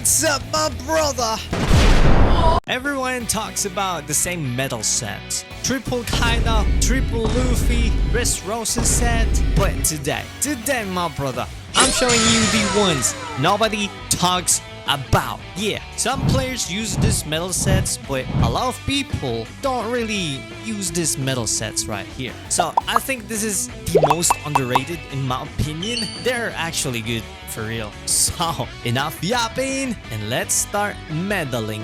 What's up, my brother? Everyone talks about the same metal sets. Triple Kaido, triple Luffy, Dressrosa set. But today, my brother, I'm showing you the ones nobody talks about. Yeah, some players use these metal sets, but a lot of people don't really use these metal sets right here. So I think this is the most underrated in my opinion. They're actually good for real. So enough yapping and let's start meddling.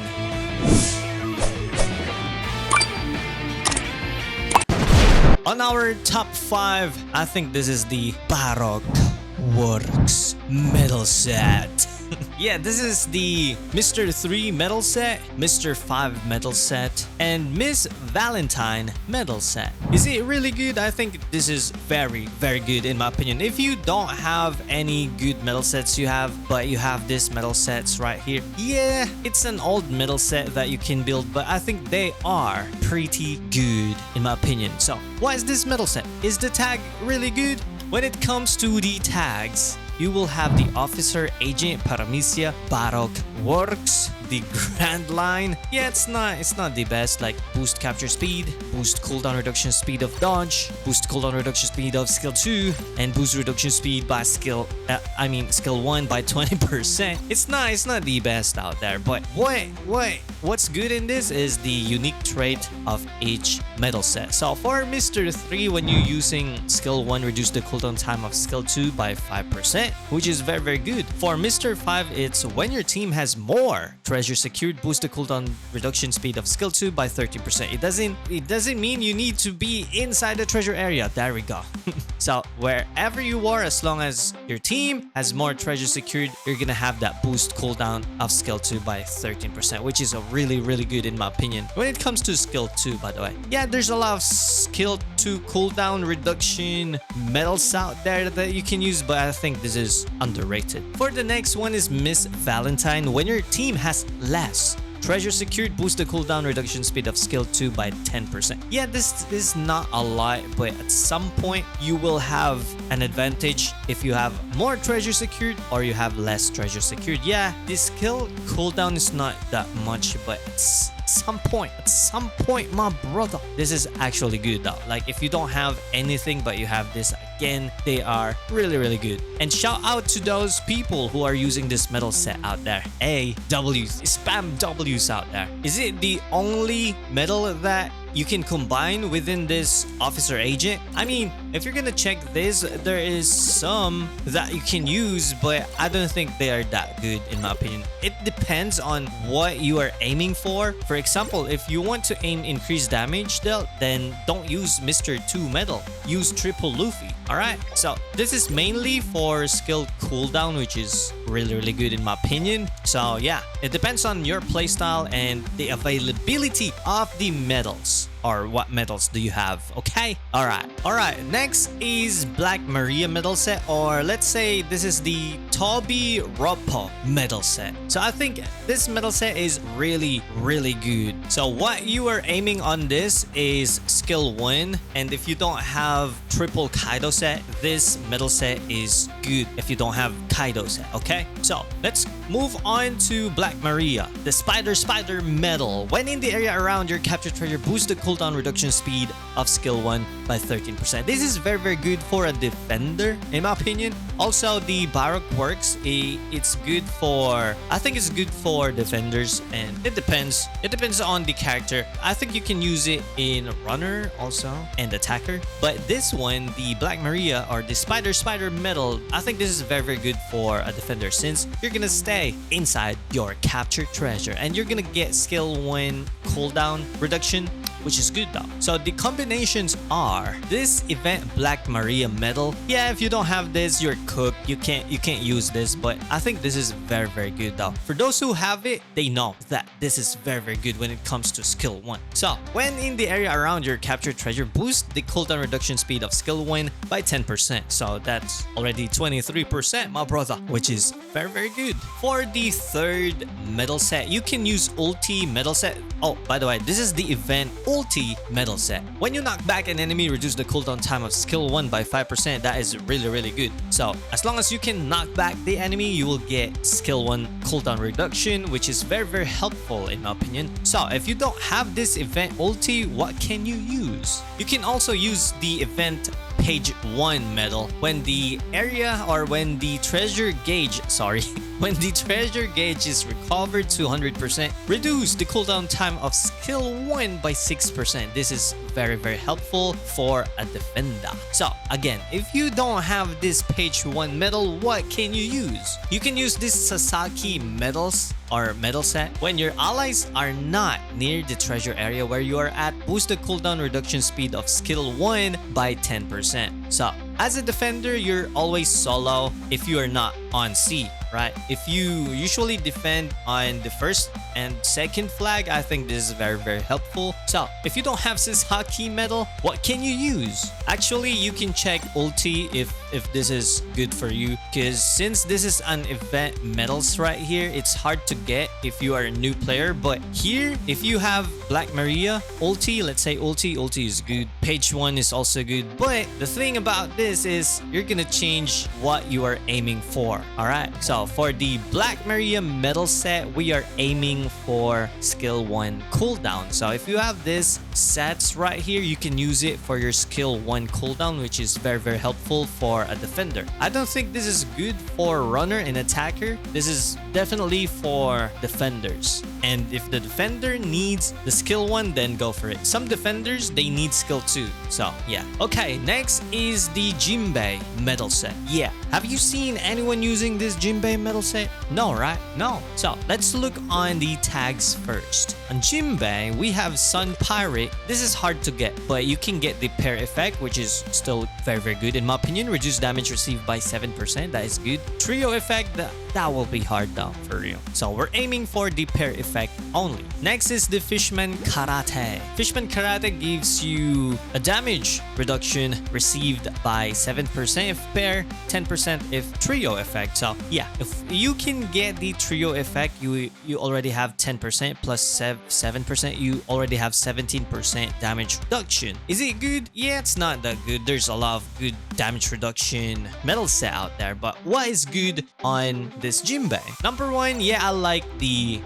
On our top 5, I think this is the Baroque Works metal set. Yeah, this is the Mr. 3 metal set, Mr. 5 metal set, and Miss Valentine metal set. Is it really good? I think this is very, very good in my opinion. If you don't have any good metal sets but you have this metal sets right here, yeah, it's an old metal set that you can build, but I think they are pretty good in my opinion. So, why is this metal set? Is the tag really good? When it comes to the tags, you will have the Officer, Agent, Paramecia, Baroque Works, the Grand Line. Yeah, it's not the best, like boost capture speed, boost cooldown reduction speed of dodge, boost cooldown reduction speed of skill 2, and boost reduction speed by skill 1 by 20%. It's not the best out there, but what's good in this is the unique trait of each metal set. So for Mr. 3, when you're using skill 1, reduce the cooldown time of skill 2 by 5%, which is very, very good. For Mr. 5, it's when your team has more treasure secured, boost the cooldown reduction speed of skill 2 by 30%. It doesn't mean you need to be inside the treasure area. There we go. So wherever you are, as long as your team has more treasure secured, you're gonna have that boost cooldown of skill 2 by 13%, which is a really, really good in my opinion. When it comes to skill 2, by the way, yeah, there's a lot of skill 2 cooldown reduction metals out there that you can use, but I think this is underrated. For the next one is Miss Valentine. When your team has less treasure secured, boost the cooldown reduction speed of skill 2 by 10%. Yeah, this is not a lot, but at some point you will have an advantage if you have more treasure secured or you have less treasure secured. Yeah, the skill cooldown is not that much, but at some point, my brother, this is actually good though. Like if you don't have anything but you have this, again, they are really, really good. And shout out to those people who are using this metal set out there. Spam W's out there. Is it the only metal that you can combine within this Officer Agent? I mean, if you're gonna check this, there is some that you can use, but I don't think they are that good in my opinion. It depends on what you are aiming for. For example, if you want to aim increased damage, then don't use Mr. 2 metal. Use triple Luffy. Alright, so this is mainly for skill cooldown, which is really, really good in my opinion. So yeah, it depends on your playstyle and the availability of the metals. Or what metals do you have? Okay, all right, next is Black Maria metal set, or let's say this is the Tobi Roppo metal set. So I think this metal set is really, really good. So what you are aiming on this is skill 1, and if you don't have triple Kaido set, this metal set is good if you don't have Kaido set. Okay, so let's move on to Black Maria, the spider metal. When in the area around your captured treasure, boost the cooldown reduction speed of skill 1 by 13%. This is very, very good for a defender in my opinion. Also, the Baroque Works, it's good for, I think it's good for defenders, and it depends on the character. I think you can use it in runner also and attacker, but this one, the Black Maria or the spider metal, I think this is very, very good for a defender, since you're gonna stay inside your captured treasure and you're gonna get skill 1 cooldown reduction, which is good though. So the combinations are this event Black Maria metal. Yeah, if you don't have this, you're cooked. You can't use this, but I think this is very, very good though. For those who have it, they know that this is very, very good when it comes to skill 1. So when in the area around your captured treasure, boost the cooldown reduction speed of skill 1 by 10%. So that's already 23%, my brother, which is very, very good. For the third metal set, you can use ulti metal set. Oh, by the way, this is the event ulti medal set. When you knock back an enemy, reduce the cooldown time of skill 1 by 5%. That is really good. So as long as you can knock back the enemy, you will get skill 1 cooldown reduction, which is very helpful in my opinion. So if you don't have this event ulti, what can you use? You can also use the event page 1 medal when the area or when the treasure gauge, when the treasure gauge is recovered to 100%, reduce the cooldown time of skill 1 by 6%. This is very helpful for a defender. So again, if you don't have this page 1 medal, what can you use? You can use this Sasaki medals or medal set when your allies are not near the treasure area where you are at. Boost the cooldown reduction speed of skill 1 by 10%. So as a defender, you're always solo if you are not on C, right? If you usually defend on the first and second flag, I think this is very helpful. So if you don't have Sasaki medal, what can you use? Actually, you can check ulti if this is good for you, because since this is an event medals right here, it's hard to get if you are a new player. But here, if you have Black Maria ulti, let's say ulti is good. Page 1 is also good. But the thing about this is you're gonna change what you are aiming for. All right, so for the Black Maria medal set, we are aiming for skill 1 cooldown. So if you have this sets right here, you can use it for your skill 1 cooldown, which is very helpful for a defender. I don't think this is good for runner and attacker. This is definitely for defenders. And if the defender needs the skill 1, then go for it. Some defenders, they need skill 2. So yeah. Okay, next is the Jimbe medal set. Yeah, have you seen anyone using this Jimbe medal set? No, right? No. So let's look on the tags first. On Jimbe, we have Sun Pirate. This is hard to get, but you can get the pair effect, which is still very good in my opinion. Reduce damage received by 7%. That is good. Trio effect, that will be hard though, for real. So we're aiming for the pair effect only. Next is the Fishman Karate. Fishman Karate gives you a damage reduction received by 7% if pair, 10% if trio effect. So yeah, if you can get the trio effect, you already have 10% plus 7%, you already have 17% damage reduction. Is it good? Yeah, it's not that good. There's a lot of good damage reduction medal set out there, but what is good on this Jimbe? Number 1, yeah, I like the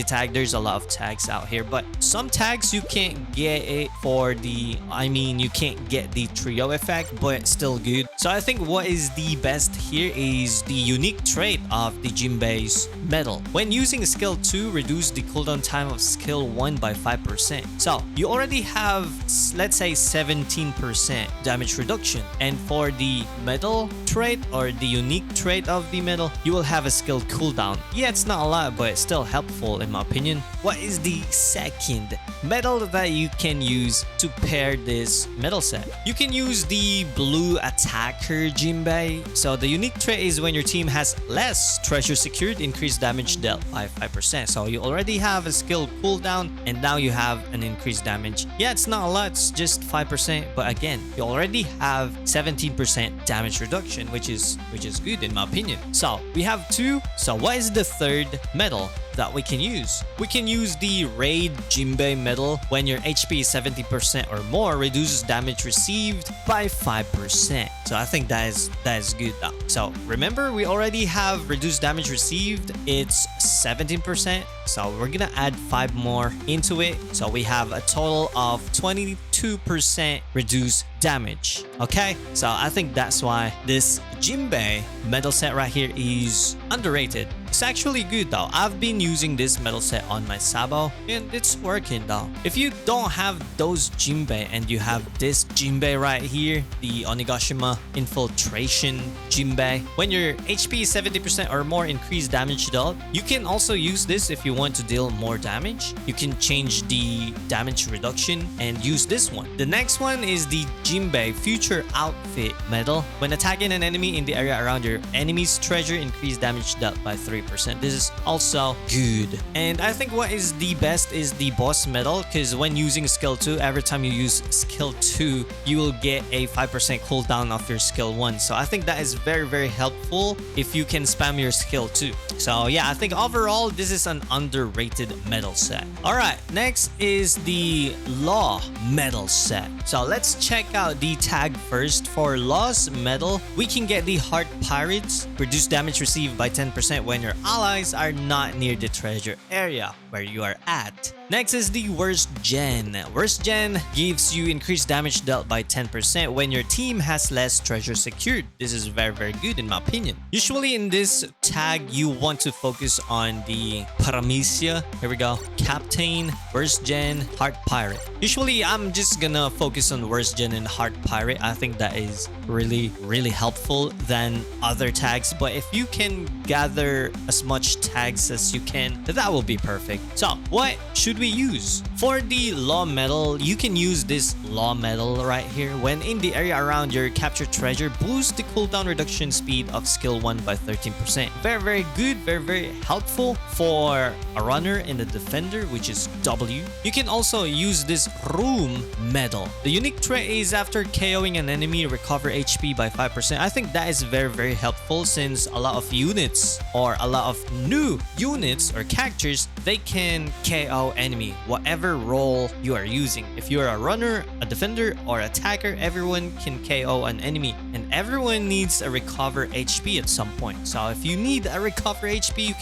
tag. There's a lot of tags out here, but some tags you can't get it for the, you can't get the trio effect, but still good. So I think what is the best here is the unique trait of the Jimbe's medal. When using skill 2, reduce the cooldown time of skill 1 by 5%. So you already have, let's say, 17% damage reduction, and for the medal trait or the unique trait of the medal, you will have a skill cooldown. Yeah, it's not a lot, but it's still helpful in my opinion. What is the second medal that you can use to pair this medal set? You can use the blue attacker Jimbe. So the unique trait is when your team has less treasure secured, increased damage dealt by 5%. So you already have a skill cooldown, and now you have an increased damage. Yeah, it's not a lot, it's just 5%, but again, you already have 17% damage reduction, which is good in my opinion. So we have 2. So what is the third medal that we can use? We can use the Raid Jimbe medal. When your HP is 70% or more, reduces damage received by 5%. So I think that is good though. So remember, we already have reduced damage received. It's 17%. So we're gonna add 5 more into it. So we have a total of 22% reduced damage. Okay, so I think that's why this Jimbe medal set right here is underrated. It's actually good though. I've been using this medal set on my Sabo and it's working though. If you don't have those Jimbe and you have this Jimbe right here, the Onigashima Infiltration Jimbe, when your HP is 70% or more increased damage dealt, you can also use this if you want to deal more damage. You can change the damage reduction and use this one. The next one is the Jimbe Future Outfit medal. When attacking an enemy in the area around your enemy's treasure, increase damage dealt by 3%. This is also good. And I think what is the best is the boss medal, because when using skill 2, every time you use skill 2, you will get a 5% cooldown of your skill 1. So I think that is very helpful if you can spam your skill 2. So yeah, I think overall this is an underrated medal set. All right, next is the Law medal set. So let's check out the tag first. For Law's medal, we can get the Heart Pirates, reduce damage received by 10% when your allies are not near the treasure area where you are at. Next is the Worst Gen. Worst Gen gives you increased damage dealt by 10% when your team has less treasure secured. This is very good in my opinion. Usually in this tag, you want to focus on the Paramecia. Here we go. Captain, Worst Gen, Heart Pirate. Usually I'm just gonna focus on Worst Gen and Heart Pirate. I think that is really helpful than other tags. But if you can gather as much tags as you can, that will be perfect. So what should we use? For the Law medal, you can use this Law medal right here. When in the area around your captured treasure, boost the cooldown reduction speed of skill 1 by 13%. Very good, very helpful for a runner and a defender, which is W. You can also use this Room medal. The unique trait is after KOing an enemy, recover HP by 5%. I think that is very helpful, since a lot of units or a lot of new units or characters, they can KO enemy whatever role you are using. If you're a runner, a defender, or attacker, everyone can KO an enemy, and everyone needs a recover HP at some point. So if you need a recover HP, you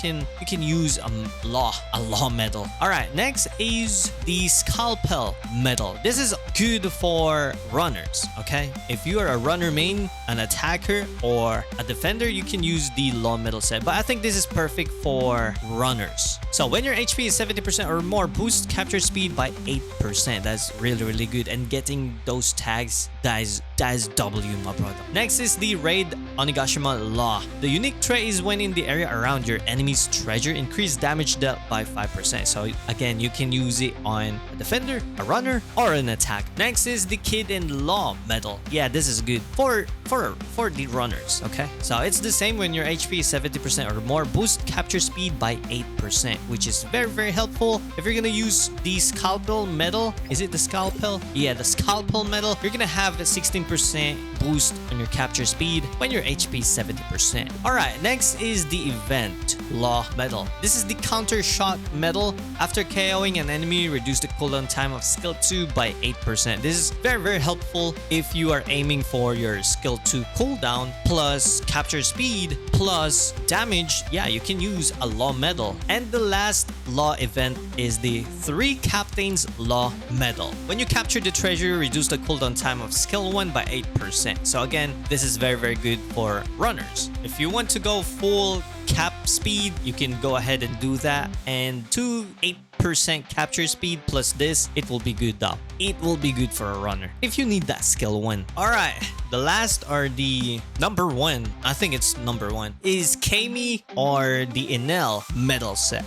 can use a law medal. All right, next is the Scalpel medal. This is good for runners. Okay, if you are a runner main, an attacker, or a defender, you can use the Law medal set. But I think this is perfect for runners. So when your HP is 70% or more, boost capture speed by 8%. That's really good. And getting those tags, that is W, my brother. Next is the Raid Onigashima Law. The unique trait is when in the area around your enemy's treasure, increase damage dealt by 5%. So again, you can use it on a defender, a runner, or an attack. Next is the Kid in Law medal. Yeah, this is good for the runners. Okay, so it's the same. When your HP is 70% or more, boost capture speed by 8%, which is very helpful. If you're gonna use the Scalpel medal, is it the Scalpel? Yeah, the Scalpel medal, you're gonna have a 16% boost on your capture speed when your HP is 70%. All right, next is the Event Law medal. This is the Counter Shot medal. After KOing an enemy, reduce the cooldown time of skill 2 by 8%. This is very helpful if you are aiming for your skill 2 cooldown plus capture speed plus damage. Yeah, you can use a Law medal. And the last Law event is the 3 Captains Law medal. When you capture the treasure, reduce the cooldown time of skill 1 by 8%. So again, this is very good for runners. If you want to go full cap speed, you can go ahead and do that. And 8% capture speed plus this, it will be good though. It will be good for a runner if you need that skill 1. All right, the last are the number 1. I think it's number 1 is Kami or the Enel medal set.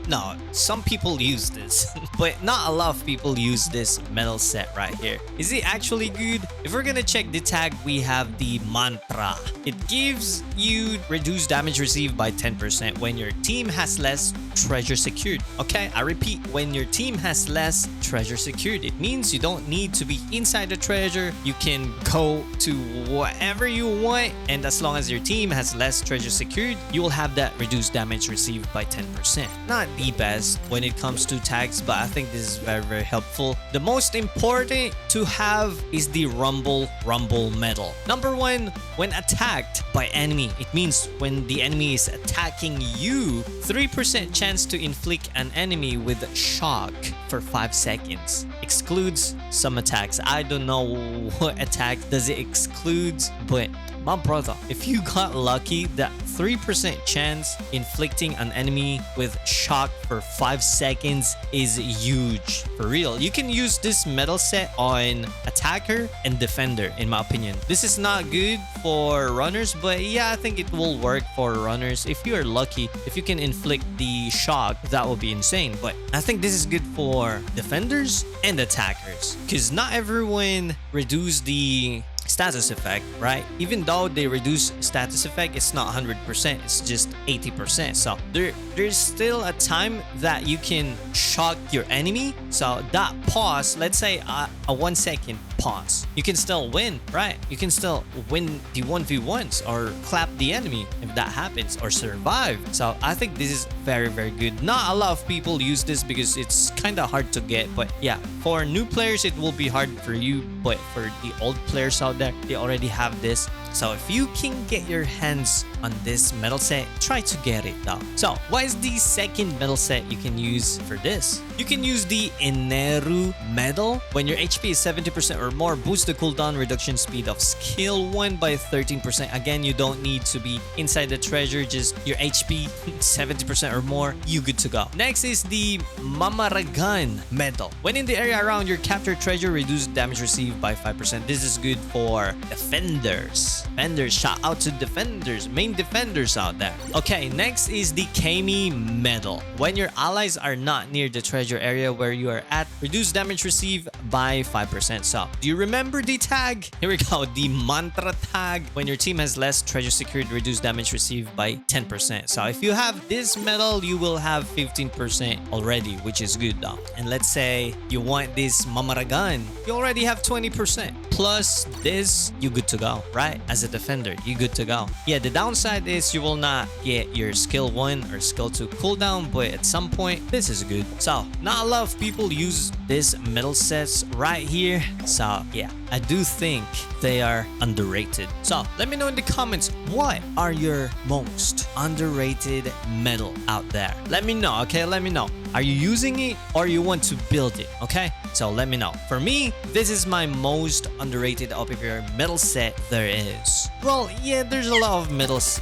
No, some people use this, but not a lot of people use this medal set right here. Is it actually good? If we're gonna check the tag, we have the Mantra. It gives you reduced damage received by 10% when your team has less treasure secured. Okay, I repeat, when your team has less treasure secured, it means you don't need to be inside the treasure. You can go to whatever you want, and as long as your team has less treasure secured, you will have that reduced damage received by 10%. Not the best when it comes to tags, but I think this is very helpful. The most important to have is the Rumble medal. Number 1, when attacked by enemy, it means when the enemy is attacking you, 3% chance to inflict an enemy with shock for 5 seconds. Excludes some attacks. I don't know what attack does it exclude, but my brother, if you got lucky, that 3% chance inflicting an enemy with shock for 5 seconds is huge. For real, you can use this medal set on attacker and defender, in my opinion. This is not good for runners, but yeah, I think it will work for runners. If you are lucky, if you can inflict the shock, that will be insane. But I think this is good for defenders and attackers, because not everyone reduce the status effect, right? Even though they reduce status effect, it's not 100%, it's just 80%. So there's still a time that you can shock your enemy. So that pause, let's say a 1 second pause. You can still win, right? You can still win the 1v1s or clap the enemy if that happens, or survive. So I think this is very, very good. Not a lot of people use this because it's kind of hard to get, but yeah, for new players it will be hard for you, but for the old players out there, they already have this. So if you can get your hands on this metal set, try to get it though. So what is the second metal set you can use for this? You can use the Enel medal. When your HP is 70% or more, boost the cooldown reduction speed of skill 1 by 13%. Again, you don't need to be inside the treasure, just your HP 70% or more, you good to go. Next is the Mamaragan medal. When in the area around your captured treasure, reduce damage received by 5%. This is good for defenders. Defenders, shout out to defenders, main defenders out there. Okay, next is the Kami medal. When your allies are not near the treasure area where you are at, reduce damage received by 5%. So, do you remember the tag? Here we go, the mantra tag. When your team has less treasure secured, reduce damage received by 10%. So, if you have this medal, you will have 15% already, which is good though. And let's say you want this Mamaragan, you already have 20%. Plus this, you good to go, right? As a defender, you good to go. Yeah, the downside is you will not get your skill 1 or skill 2 cooldown, but at some point, this is good. So, not a lot of people use this metal sets right here. So, yeah, I do think they are underrated. So, let me know in the comments, what are your most underrated metal out there? Let me know, okay? Let me know. Are you using it or you want to build it, okay? So let me know. For me, this is my most underrated OPBR metal set there is. Well, yeah, there's a lot of metals.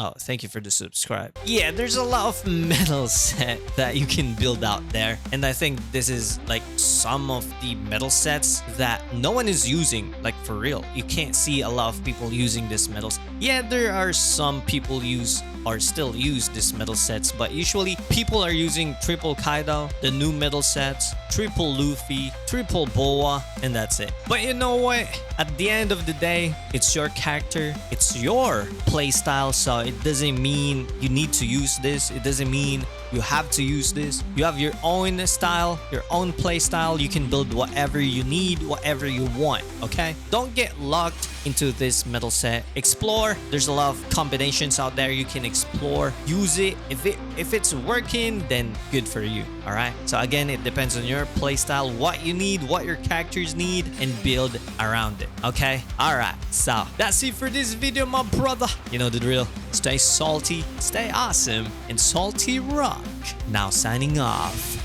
Oh, thank you for the subscribe. Yeah, there's a lot of metal set that you can build out there. And I think this is like some of the metal sets that no one is using, like for real. You can't see a lot of people using these metals. Yeah, there are some people use or still use these metal sets, but usually people are using triple Kaido, the new metal sets, triple Luffy, triple Boa, and that's it. But you know what? At the end of the day, it's your character, it's your playstyle, so it doesn't mean you need to use this. It doesn't mean you have to use this. You have your own style, your own play style. You can build whatever you need, whatever you want, okay? Don't get locked into this metal set. Explore. There's a lot of combinations out there you can explore. Use it. If it's working, then good for you, all right? So again, it depends on your play style, what you need, what your characters need, and build around it, okay? All right, so that's it for this video, my brother. You know the drill. Stay salty, stay awesome, and salty rock. Now signing off.